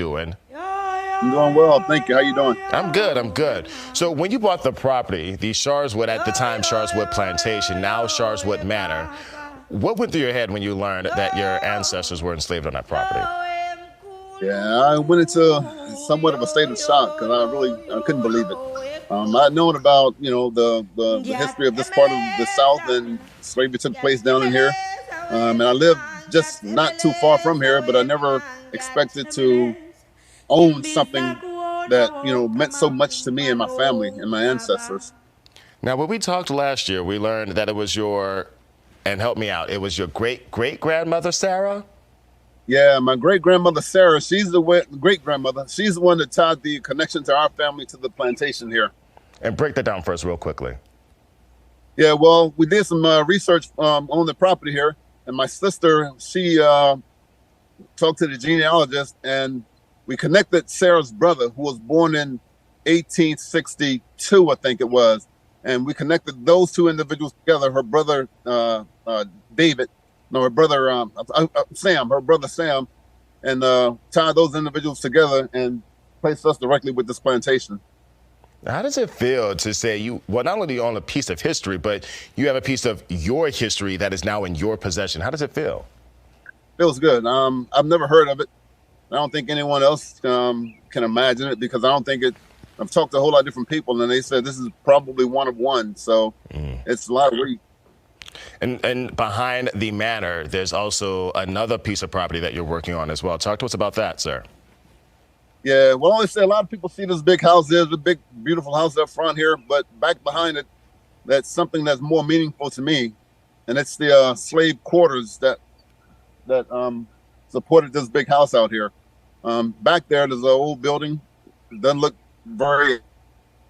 doing? I'm doing well, thank you. How you doing? I'm good, I'm good. So when you bought the property, the Sharswood, at the time Sharswood Plantation, now Sharswood Manor, what went through your head when you learned that your ancestors were enslaved on that property? Yeah, I went into somewhat of a state of shock because I couldn't believe it. I'd known about the history of this part of the South, and slavery took place down in here. And I lived just not too far from here, but I never expected to own something that meant so much to me and my family and my ancestors. Now, when we talked last year, we learned that it was and help me out, it was your great-great-grandmother, Sarah? Yeah, my great grandmother Sarah, she's the great grandmother. She's the one that tied the connection to our family to the plantation here. And break that down for us real quickly. Yeah, well, we did some research on the property here, and my sister, she talked to the genealogist, and we connected Sarah's brother, who was born in 1862, I think it was, and we connected those two individuals together. Her brother David, no, her brother Sam, her brother Sam, and tied those individuals together and placed us directly with this plantation. How does it feel to say not only own a piece of history, but you have a piece of your history that is now in your possession? How does it feel? Feels good. I've never heard of it. I don't think anyone else can imagine it, because I don't think it. I've talked to a whole lot of different people, and they said this is probably one of one. So it's a lot of reach. And behind the manor, there's also another piece of property that you're working on as well. Talk to us about that, sir. Yeah, well, I say a lot of people see this big house. There's a big, beautiful house up front here, but back behind it, that's something that's more meaningful to me, and it's the slave quarters that supported this big house out here. Back there's an old building. It doesn't look very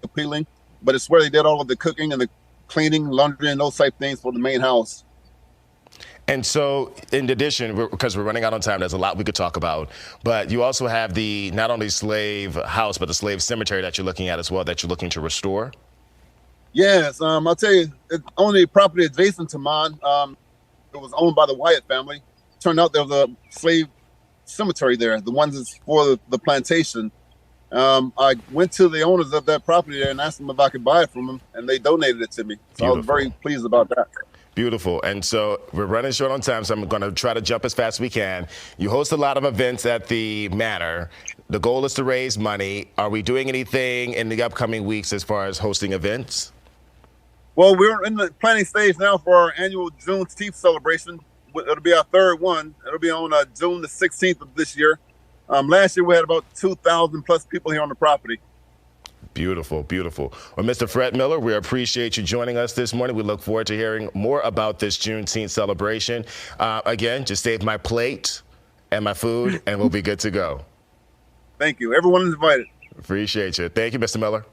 appealing, but it's where they did all of the cooking and the cleaning, laundry, and those type things for the main house. And so, in addition, because we're running out on time, there's a lot we could talk about. But you also have the not only slave house, but the slave cemetery that you're looking at as well, that you're looking to restore. Yes, I'll tell you, it's only property adjacent to mine. It was owned by the Wyatt family. Turned out there was a slave cemetery there, the ones that's for the plantation. I went to the owners of that property there and asked them if I could buy it from them, and they donated it to me. So I was very pleased about that. Beautiful. And so we're running short on time, so I'm going to try to jump as fast as we can. You host a lot of events at the manor. The goal is to raise money. Are we doing anything in the upcoming weeks as far as hosting events? Well, we're in the planning stage now for our annual Juneteenth celebration. It'll be our third one. It'll be on June the 16th of this year. Last year we had about 2,000 plus people here on the property. Beautiful, beautiful. Well, Mr. Fred Miller, we appreciate you joining us this morning. We look forward to hearing more about this Juneteenth celebration. Again, just save my plate and my food, and we'll be good to go. Thank you. Everyone is invited. Appreciate you. Thank you, Mr. Miller.